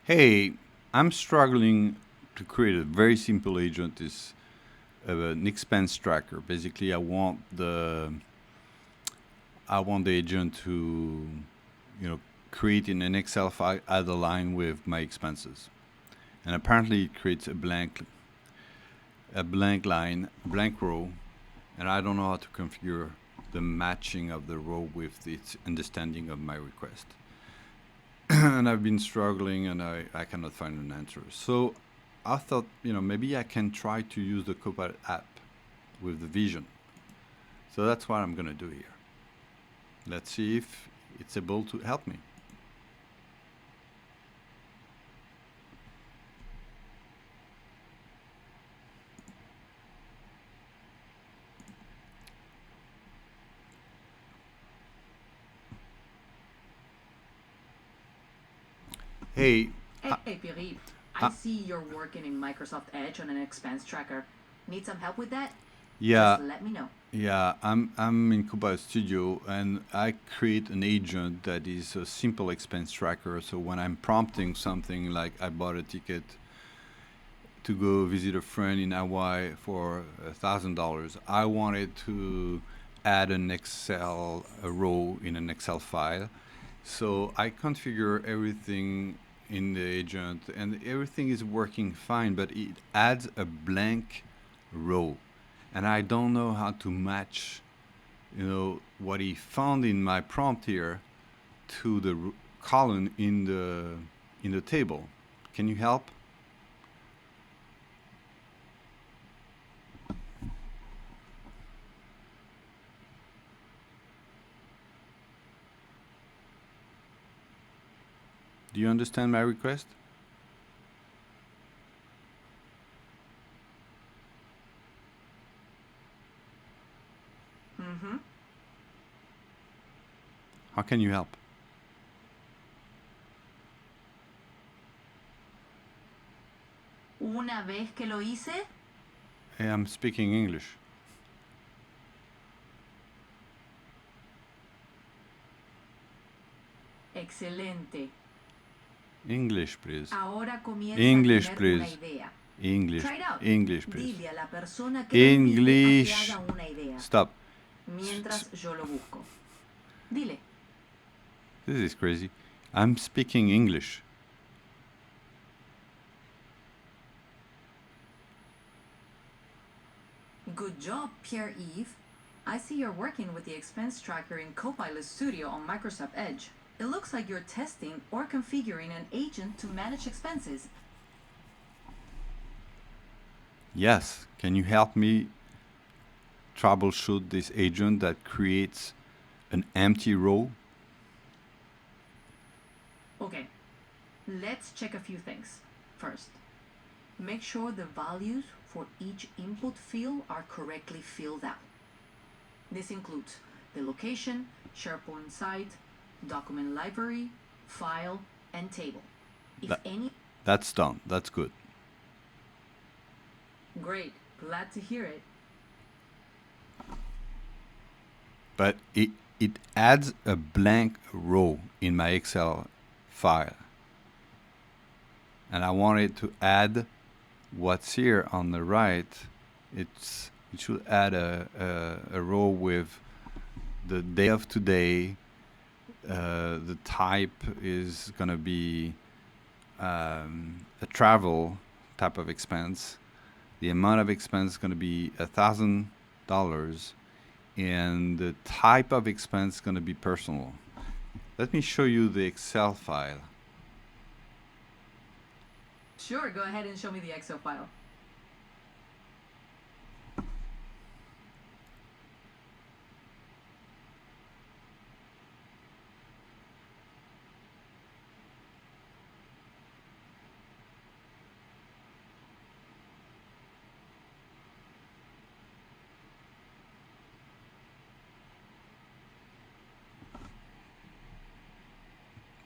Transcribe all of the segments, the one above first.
Hey, I'm struggling to create a very simple agent. Is an expense tracker. Basically, I want the agent to, you know, create in an Excel file, add a line with my expenses, and apparently it creates a blank line, blank row, and I don't know how to configure the matching of the row with its understanding of my request. And I've been struggling and I cannot find an answer. So I thought, maybe I can try to use the Copilot app with the vision. So that's what I'm going to do here. Let's see if it's able to help me. Hey, Hey, Philippe, I uh, see you're working in Microsoft Edge on an expense tracker. Need some help with that? yeah, Just let me know. yeah, I'm in Copilot Studio and I create an agent that is a simple expense tracker. So when I'm prompting something like I bought a ticket to go visit a friend in Hawaii for $1,000. I wanted to add a row in an Excel file. So I configure everything in the agent and everything is working fine, but it adds a blank row. And I don't know how to match, what he found in my prompt here to the column in the table. Can you help? Do you understand my request? Mm-hmm. How can you help? Una vez que lo hice, Hey, I'm speaking English. excelente. English, please. Ahora comienza a English, tener una please. idea. English. Try it out. English, please. Dile a la persona que lo invite a que English. haga una idea, Stop. mientras yo lo busco. Dile. This is crazy. I'm speaking English. Good job, Pierre-Yves. I see you're working with the expense tracker in Copilot Studio on Microsoft Edge. It looks like you're testing or configuring an agent to manage expenses. Yes. Can you help me troubleshoot this agent that creates an empty row? Okay, let's check a few things. First, make sure the values for each input field are correctly filled out. This includes the location, SharePoint site, document library, file, and table. If That, any, that's done. That's good. great, glad to hear it. But it adds a blank row in my Excel file. And I want it to add what's here on the right. It should add a row with the day of today. The type is going to be a travel type of expense. The amount of expense is going to be $1,000, and the type of expense is going to be personal. Let me show you the Excel file. Sure, go ahead and show me the Excel file.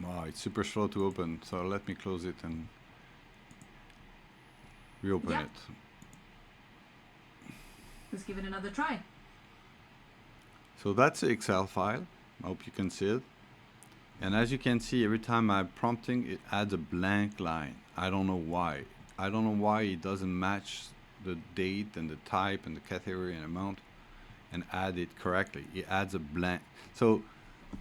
Wow, it's super slow to open, so let me close it and reopen Yep, it. let's give it another try. So that's the Excel file. I hope you can see it. And as you can see, every time I'm prompting, it adds a blank line. I don't know why. I don't know why it doesn't match the date and the type and the category and amount and add it correctly. It adds a blank. So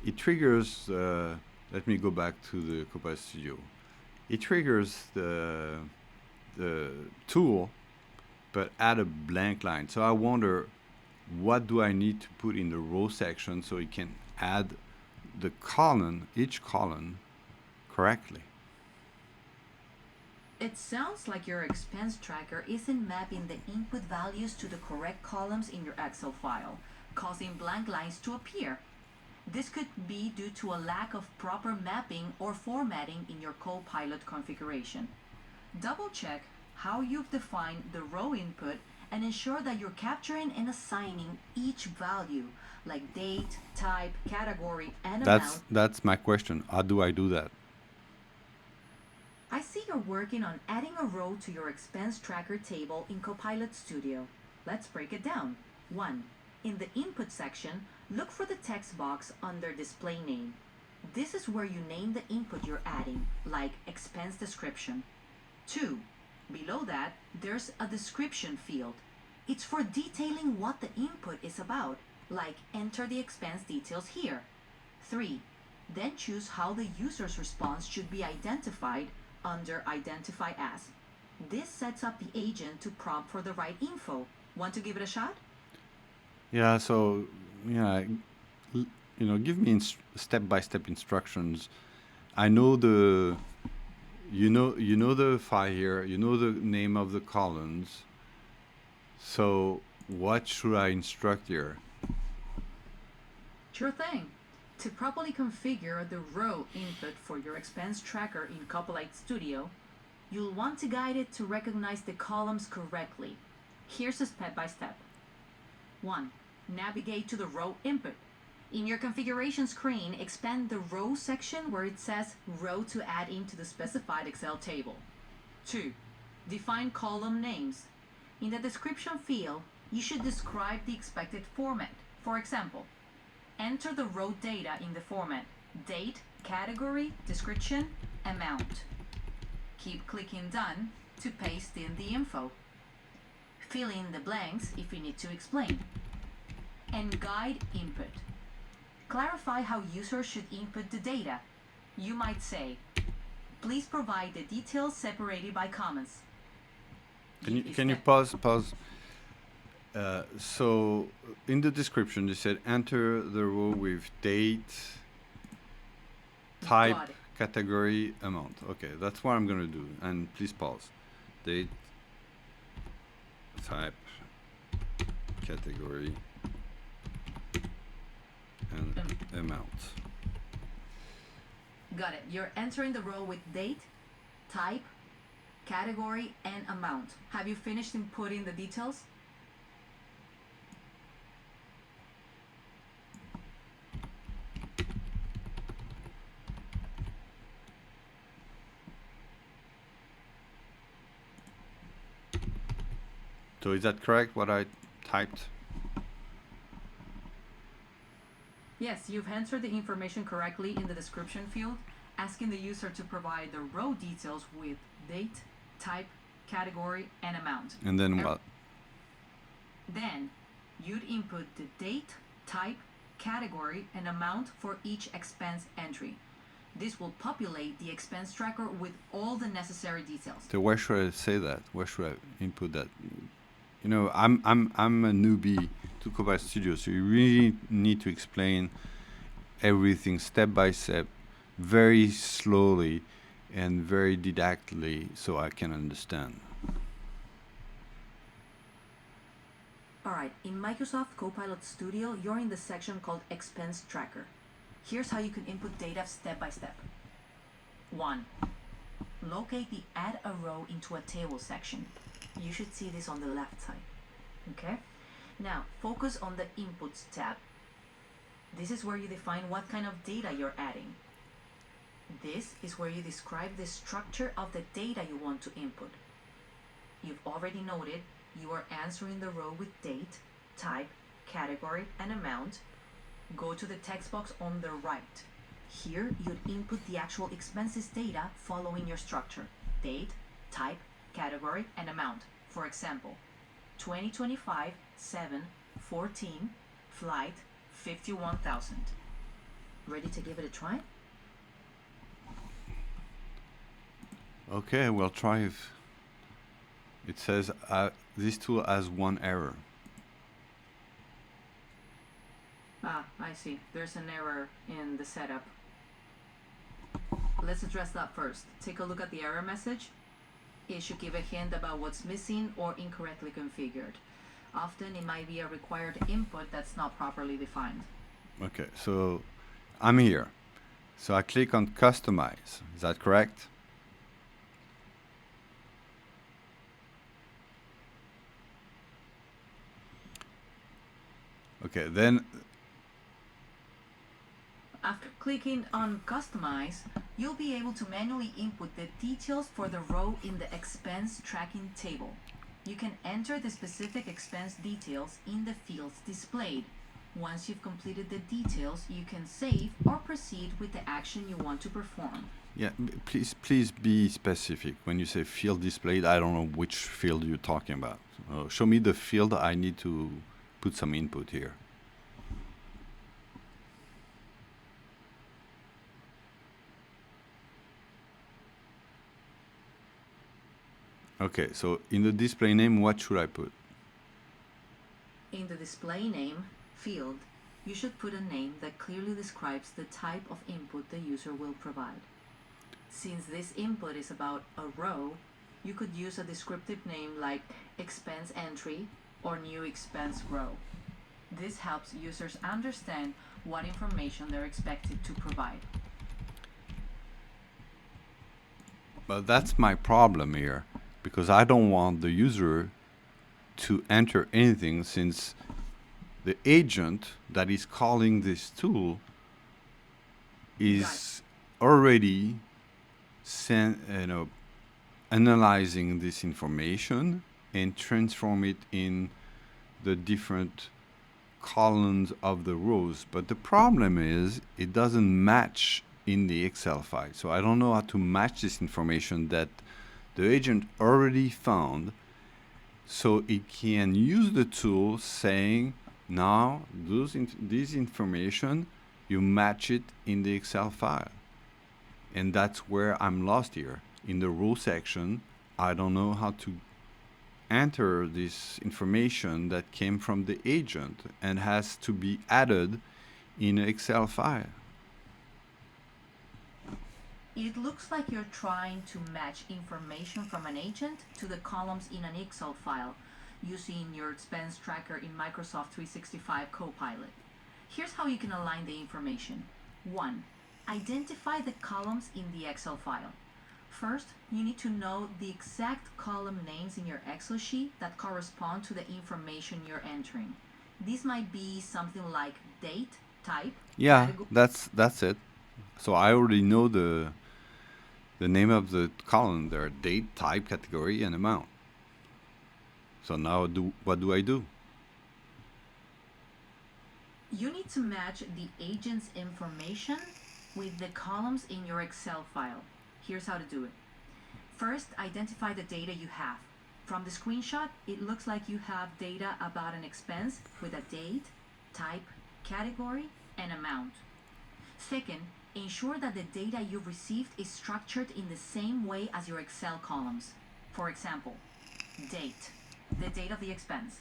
it triggers, let me go back to the Copilot Studio. It triggers the tool, but add a blank line. So I wonder, what do I need to put in the row section so it can add the column, each column, correctly? It sounds like your expense tracker isn't mapping the input values to the correct columns in your Excel file, causing blank lines to appear. This could be due to a lack of proper mapping or formatting in your Copilot configuration. Double check how you've defined the row input and ensure that you're capturing and assigning each value, like date, type, category, and amount. That's my question. How do I do that? I see you're working on adding a row to your expense tracker table in Copilot Studio. Let's break it down. 1. In the input section, look for the text box under display name. This is where you name the input you're adding, like expense description. 2. Below that, there's a description field. It's for detailing what the input is about, like enter the expense details here. 3. Then choose how the user's response should be identified under Identify As. This sets up the agent to prompt for the right info. Want to give it a shot? Yeah, so, yeah, give me step-by-step instructions. I know you know the file here, you know the name of the columns. So what should I instruct here? Sure thing. To properly configure the row input for your expense tracker in Copilot Studio, you'll want to guide it to recognize the columns correctly. Here's a step-by-step. 1. Navigate to the row input. In your configuration screen, expand the row section where it says row to add into the specified Excel table. 2. Define column names. In the description field, you should describe the expected format. For example, enter the row data in the format date, category, description, amount. Keep clicking Done to paste in the info. Fill in the blanks if you need to explain. And guide input. Clarify how users should input the data. You might say, please provide the details separated by commas. Can you pause? So in the description, you said enter the row with date, type, category, amount. Okay, that's what I'm going to do. And please pause. Date, type, category, and amount. Got it. You're entering the row with date, type, category, and amount. Have you finished inputting the details? So is that correct, what I typed? Yes, you've entered the information correctly in the description field, asking the user to provide the row details with date, type, category, and amount. And then what? Then, you'd input the date, type, category, and amount for each expense entry. This will populate the expense tracker with all the necessary details. So where should I say that? Where should I input that? You know, I'm a newbie to Copilot Studio, so you really need to explain everything step by step, very slowly and very didactically, so I can understand. Alright, in Microsoft Copilot Studio, you're in the section called Expense Tracker. Here's how you can input data step by step. 1. Locate the Add a Row into a Table section. You should see this on the left side. Okay? Now, focus on the Inputs tab. This is where you define what kind of data you're adding. This is where you describe the structure of the data you want to input. You've already noted you are answering the row with date, type, category, and amount. Go to the text box on the right. Here, you'd input the actual expenses data following your structure: date, type, category, and amount. For example, 2025 7 14 flight 51,000. Ready to give it a try? Okay, we'll try if it says this tool has one error. Ah, I see. There's an error in the setup. Let's address that first. Take a look at the error message. It should give a hint about what's missing or incorrectly configured. Often it might be a required input that's not properly defined. Okay, so I'm here. So I click on customize. Is that correct? Okay, then After clicking on Customize, you'll be able to manually input the details for the row in the expense tracking table. You can enter the specific expense details in the fields displayed. Once you've completed the details, you can save or proceed with the action you want to perform. yeah, please be specific. When you say field displayed, I don't know which field you're talking about. Show me the field I need to put some input here. Okay, so in the display name, what should I put? In the display name field, you should put a name that clearly describes the type of input the user will provide. Since this input is about a row, you could use a descriptive name like expense entry or new expense row. This helps users understand what information they're expected to provide. But that's my problem here, because I don't want the user to enter anything, since the agent that is calling this tool is already analyzing this information and transform it in the different columns of the rows. But the problem is it doesn't match in the Excel file. So I don't know how to match this information that the agent already found, so it can use the tool saying, now this information, you match it in the Excel file. And that's where I'm lost here. In the row section, I don't know how to enter this information that came from the agent and has to be added in an Excel file. It looks like you're trying to match information from an agent to the columns in an Excel file using your expense tracker in Microsoft 365 Copilot. Here's how you can align the information. 1. Identify the columns in the Excel file. First, you need to know the exact column names in your Excel sheet that correspond to the information you're entering. These might be something like date, type. Yeah, that's it. So I already know the name of the column there: date, type, category, and amount. So now what do I do? You need to match the agent's information with the columns in your Excel file. Here's how to do it. First, identify the data you have. From the screenshot, it looks like you have data about an expense with a date, type, category, and amount. Second, ensure that the data you've received is structured in the same way as your Excel columns. For example, date, the date of the expense.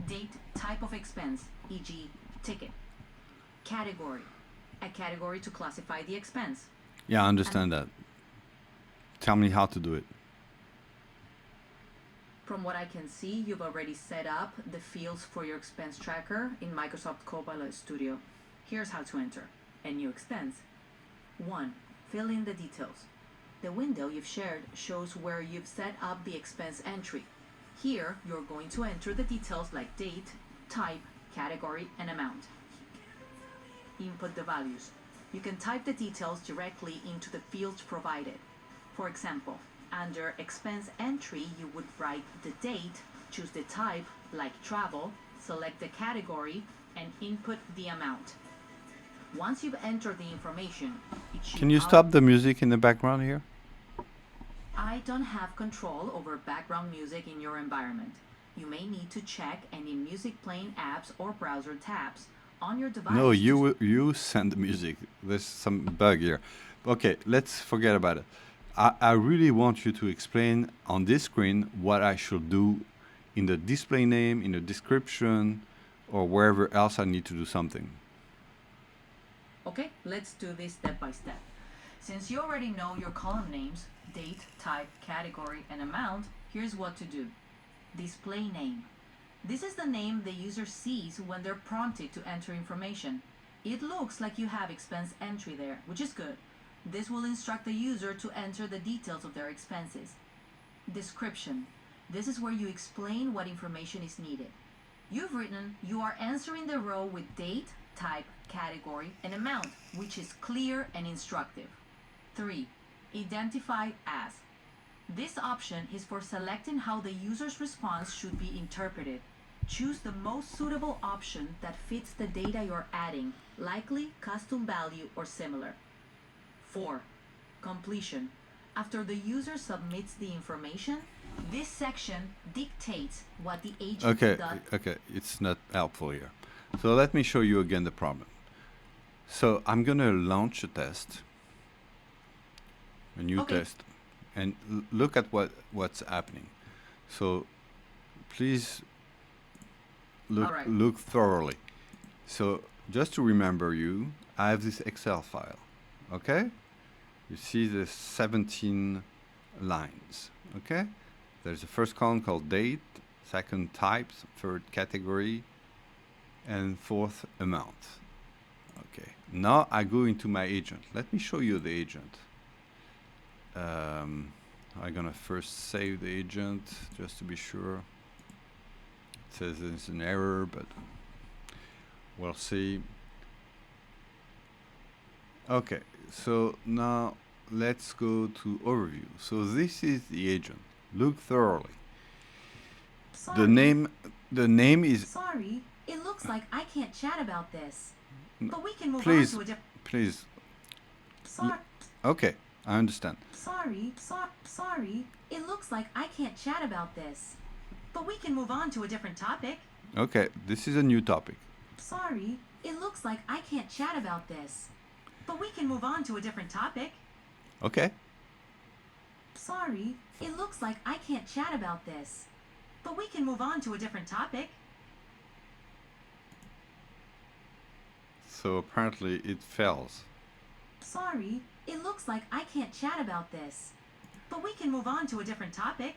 Date, type of expense, e.g., ticket. Category, a category to classify the expense. Yeah, I understand that. Tell me how to do it. From what I can see, you've already set up the fields for your expense tracker in Microsoft Copilot Studio. Here's how to enter a new expense. 1. Fill in the details. The window you've shared shows where you've set up the expense entry. Here, you're going to enter the details like date, type, category, and amount. Input the values. You can type the details directly into the fields provided. For example, under expense entry, you would write the date, choose the type, like travel, select the category, and input the amount. Once you've entered the information, it should Can you stop the music in the background here? I don't have control over background music in your environment. You may need to check any music playing apps or browser tabs on your device. No, you send the music. There's some bug here. Okay, let's forget about it. I really want you to explain on this screen what I should do in the display name, in the description, or wherever else I need to do something. Okay, let's do this step by step. Since you already know your column names, date, type, category, and amount, here's what to do. Display name. This is the name the user sees when they're prompted to enter information. It looks like you have expense entry there, which is good. This will instruct the user to enter the details of their expenses. Description. This is where you explain what information is needed. You've written you are answering the row with date, type, category, and amount, which is clear and instructive. 3. Identify as. This option is for selecting how the user's response should be interpreted. Choose the most suitable option that fits the data you're adding, likely, custom value, or similar. 4. Completion. After the user submits the information, this section dictates what the agent does. Okay, it's not helpful here. So let me show you again the problem. So I'm going to launch a test, a new test, and look at what's happening. So please look thoroughly. So just to remember you, I have this Excel file, okay? You see the 17 lines, okay? There's a first column called date, second types, third category, and fourth amount. Okay, now I go into my agent. Let me show you the agent. I'm gonna first save the agent just to be sure. It says it's an error, but we'll see. Okay, so now let's go to overview. So this is the agent. Look thoroughly. Sorry. The name is. Sorry, it looks like I can't chat about this. But we can move on to a different. Please. Sorry. Okay, I understand. Sorry, it looks like I can't chat about this. But we can move on to a different topic. Okay, this is a new topic. Sorry, it looks like I can't chat about this. But we can move on to a different topic. Okay. Sorry, it looks like I can't chat about this. But we can move on to a different topic. So apparently it fails. Sorry, it looks like I can't chat about this. But we can move on to a different topic.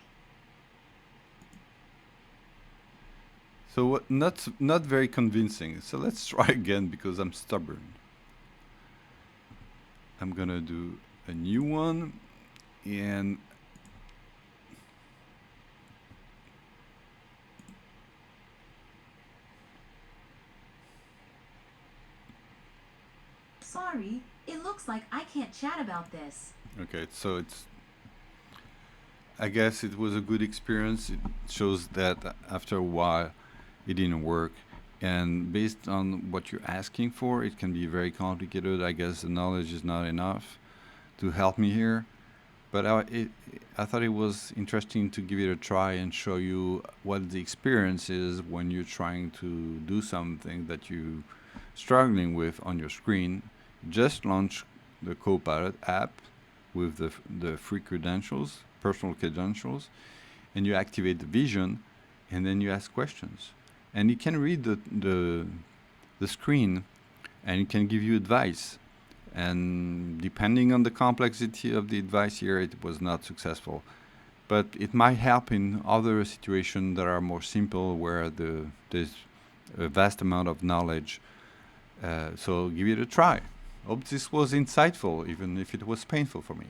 So not very convincing. So let's try again because I'm stubborn. I'm gonna do a new one and Sorry, it looks like I can't chat about this. okay, so I guess it was a good experience. It shows that after a while it didn't work, and based on what you're asking for, it can be very complicated. I guess the knowledge is not enough to help me here, but I thought it was interesting to give it a try and show you what the experience is when you're trying to do something that you're struggling with on your screen. Just launch the Copilot app with the free credentials, personal credentials, and you activate the vision, and then you ask questions. And it can read the screen, and it can give you advice. And depending on the complexity of the advice here, it was not successful. But it might help in other situations that are more simple, where there's a vast amount of knowledge. So give it a try. Hope this was insightful, even if it was painful for me.